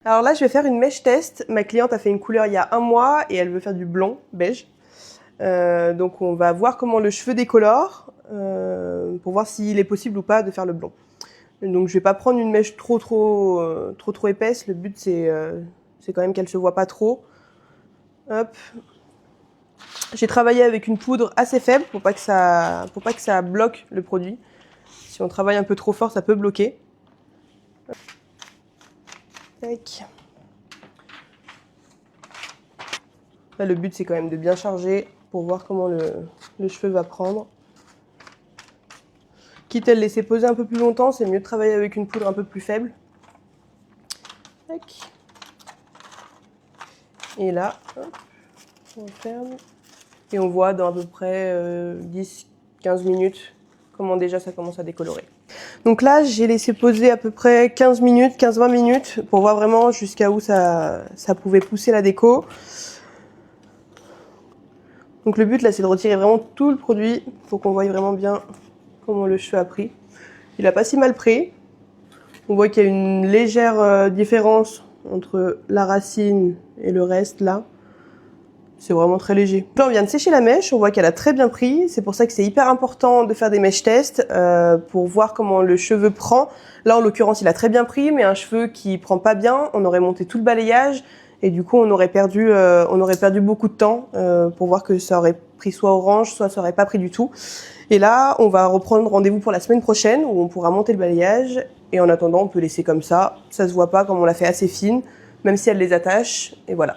Alors là, je vais faire une mèche test. Ma cliente a fait une couleur il y a 1 mois et elle veut faire du blond, beige. Donc on va voir comment le cheveu décolore pour voir s'il est possible ou pas de faire le blond. Donc je vais pas prendre une mèche trop épaisse. Le but c'est quand même qu'elle se voit pas trop. Hop. J'ai travaillé avec une poudre assez faible pour pas que ça bloque le produit. Si on travaille un peu trop fort, ça peut bloquer. Tac. Là, le but c'est quand même de bien charger pour voir comment le cheveu va prendre. Quitte à le laisser poser un peu plus longtemps, c'est mieux de travailler avec une poudre un peu plus faible. Tac. Et là, hop, on ferme. Et on voit dans à peu près 10-15 minutes comment déjà ça commence à décolorer. Donc là, j'ai laissé poser à peu près 15 minutes, 15-20 minutes pour voir vraiment jusqu'à où ça pouvait pousser la déco. Donc le but là, c'est de retirer vraiment tout le produit pour qu'on voie vraiment bien comment le cheveu a pris. Il a pas si mal pris. On voit qu'il y a une légère différence entre la racine et le reste là. C'est vraiment très léger. Là, on vient de sécher la mèche, on voit qu'elle a très bien pris. C'est pour ça que c'est hyper important de faire des mèches tests pour voir comment le cheveu prend. Là, en l'occurrence, il a très bien pris, mais un cheveu qui prend pas bien, on aurait monté tout le balayage et du coup, on aurait perdu beaucoup de temps pour voir que ça aurait pris soit orange, soit ça aurait pas pris du tout. Et là, on va reprendre rendez-vous pour la semaine prochaine où on pourra monter le balayage. Et en attendant, on peut laisser comme ça. Ça se voit pas comme on l'a fait assez fine, même si elle les attache. Et voilà.